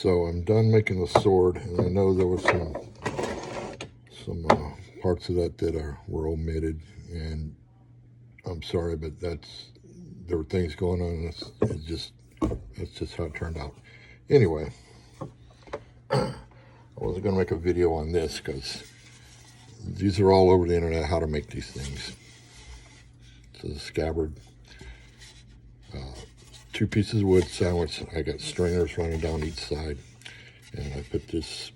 So I'm done making the sword, and I know there was some parts of that were omitted, and I'm sorry, but there were things going on, and that's just how it turned out. Anyway, I wasn't going to make a video on this because these are all over the internet, how to make these things. This is a scabbard. 2 pieces of wood sandwich. I got stringers running down each side, and I put this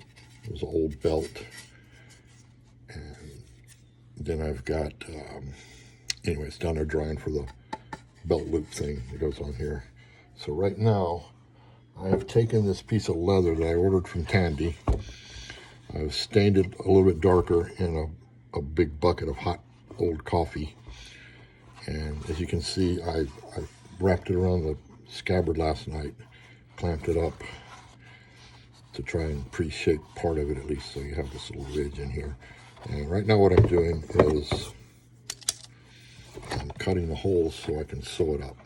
was an old belt, and then I've got anyway, it's down there drying for the belt loop thing that goes on here. So right now I have taken this piece of leather that I ordered from Tandy. I've stained it a little bit darker in a big bucket of hot old coffee, and as you can see, I wrapped it around the scabbard last night, clamped it up to try and pre-shape part of it at least, so you have this little ridge in here. And right now what I'm doing is I'm cutting the holes so I can sew it up.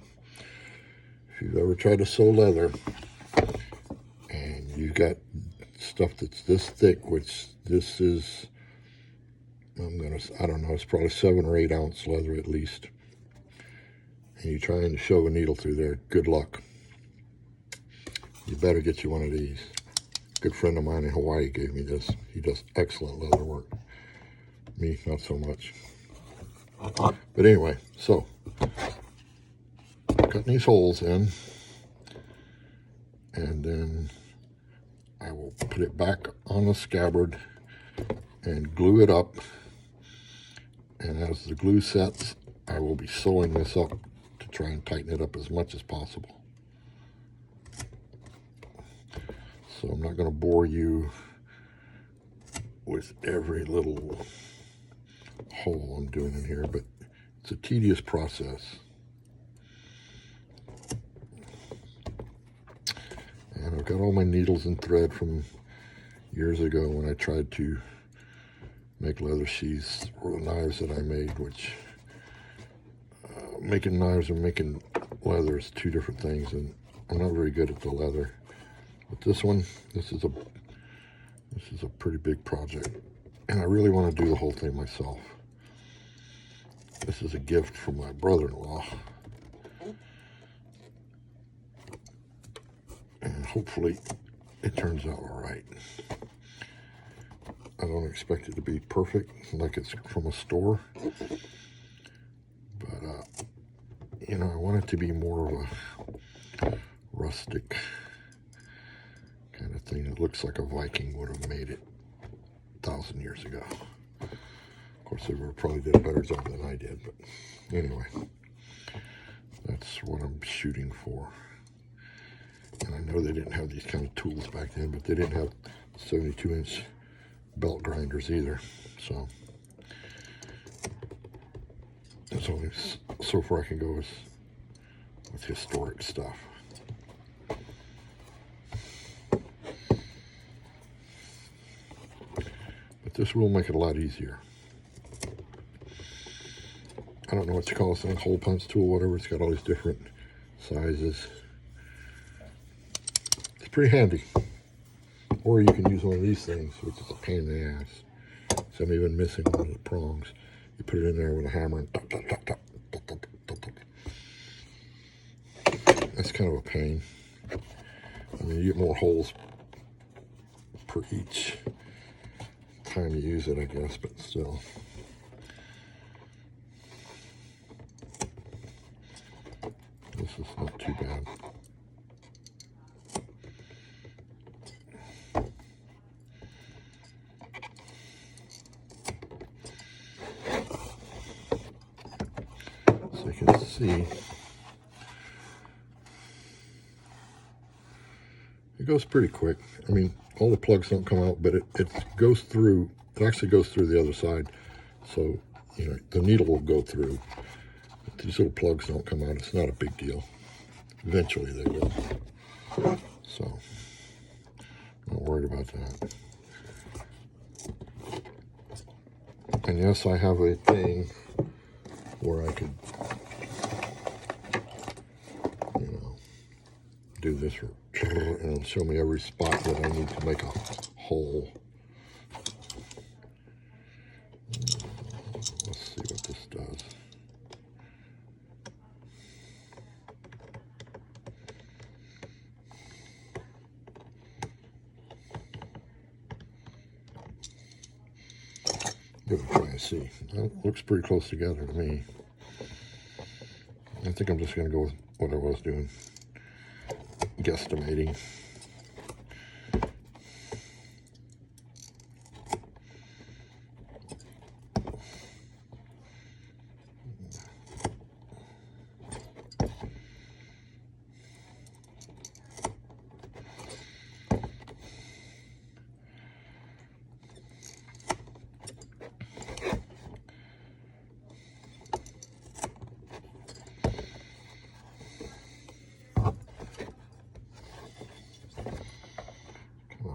If you've ever tried to sew leather and you've got stuff that's this thick, which this is, I don't know, it's probably 7 or 8 ounce leather at least, and you're trying to shove a needle through there, good luck. You better get you one of these. A good friend of mine in Hawaii gave me this. He does excellent leather work. Me, not so much. But anyway, so cutting these holes in, and then I will put it back on the scabbard and glue it up. And as the glue sets, I will be sewing this up to try and tighten it up as much as possible. So I'm not going to bore you with every little hole I'm doing in here, but it's a tedious process. And I've got all my needles and thread from years ago when I tried to make leather sheaths or the knives that I made, which making knives and making leather is 2 different things, and I'm not very good at the leather. But this one, this is a pretty big project, and I really want to do the whole thing myself. This is a gift from my brother-in-law, and hopefully it turns out all right. I don't expect it to be perfect like it's from a store, but you know, I want it to be more of a rustic kind of thing. It looks like a Viking would have made it 1,000 years ago. Of course, they probably did a better job than I did, but anyway, that's what I'm shooting for. And I know they didn't have these kind of tools back then, but they didn't have 72-inch belt grinders either. So that's only so far I can go with historic stuff. But this will make it a lot easier. I don't know what you call this thing, hole punch tool, whatever. It's got all these different sizes. It's pretty handy. Or you can use one of these things, which is a pain in the ass. So I'm even missing one of the prongs. You put it in there with a hammer and tap, tap, tap, tap, tap, tap, tap, tap. That's kind of a pain. I mean, you get more holes per each time you use it, I guess, but still. This is not too bad. So you can see it goes pretty quick. I mean, all the plugs don't come out, but it goes through. It actually goes through the other side. So, you know, the needle will go through. But these little plugs don't come out. It's not a big deal. Eventually they will. So, not worried about that. And yes, I have a thing where I could, you know, do this or and it'll show me every spot that I need to make a hole. Let's see what this does. Give it a try and see. That looks pretty close together to me. I think I'm just going to go with what I was doing, guesstimating.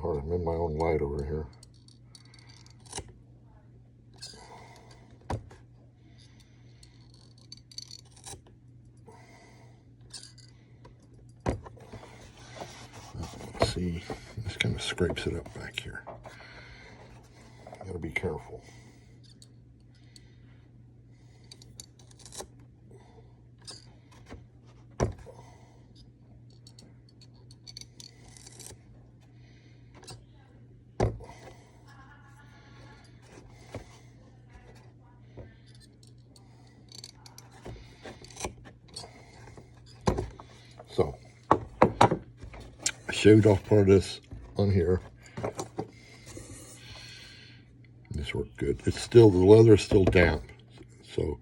I'm in my own light over here. Let's see, this kind of scrapes it up back here. Gotta be careful. So, I shaved off part of this on here. This worked good. It's still, the leather is still damp. So,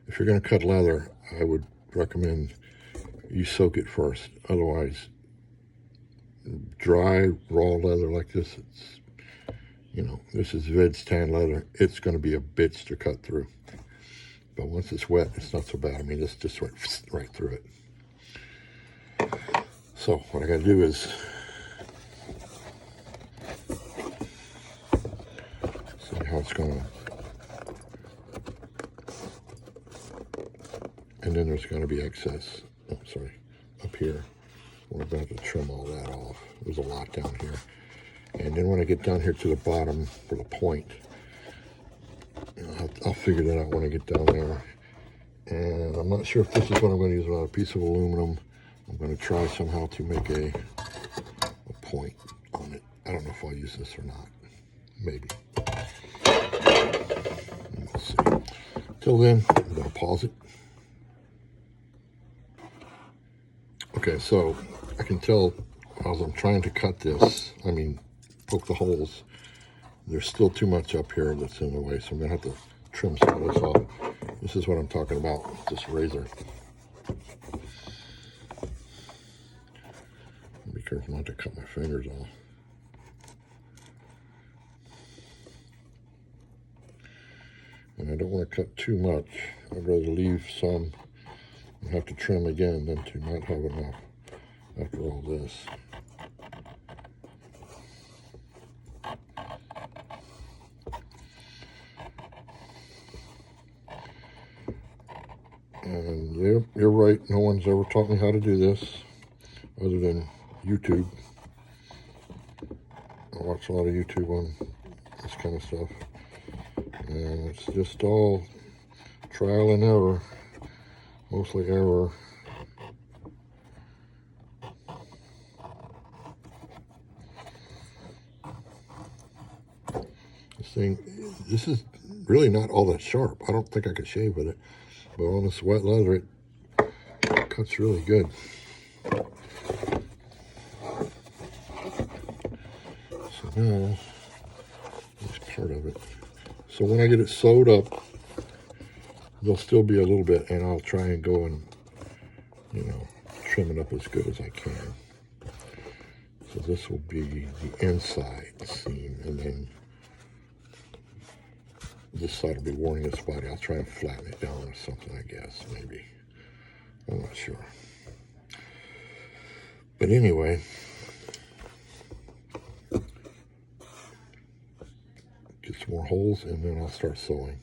if you're going to cut leather, I would recommend you soak it first. Otherwise, dry, raw leather like this, it's, you know, this is Vid's tan leather. It's going to be a bitch to cut through. But once it's wet, it's not so bad. I mean, this just went right through it. So what I got to do is see how it's going to, and then there's going to be excess, oh, sorry, up here. We're about to trim all that off. There's a lot down here. And then when I get down here to the bottom for the point, you know, I'll figure that out when I get down there. And I'm not sure if this is what I'm going to use on a piece of aluminum. I'm going to try somehow to make a point on it. I don't know if I'll use this or not. Maybe. Let's see. Till then, I'm going to pause it. Okay, so I can tell as I'm trying to cut this, I mean, poke the holes, there's still too much up here that's in the way, so I'm going to have to trim some of this off. This is what I'm talking about with this razor. Be careful not to cut my fingers off. And I don't want to cut too much. I'd rather leave some and have to trim again than to not have enough after all this. And yep, you're right. No one's ever taught me how to do this other than YouTube. I watch a lot of YouTube on this kind of stuff. And it's just all trial and error. Mostly error. This is really not all that sharp. I don't think I could shave with it. But on this wet leather, it cuts really good. So now, that's part of it. So when I get it sewed up, there'll still be a little bit, and I'll try and go and, you know, trim it up as good as I can. So this will be the inside seam, and then this side will be warning its body. I'll try and flatten it down or something, I guess, maybe. I'm not sure. But anyway, get some more holes, and then I'll start sewing.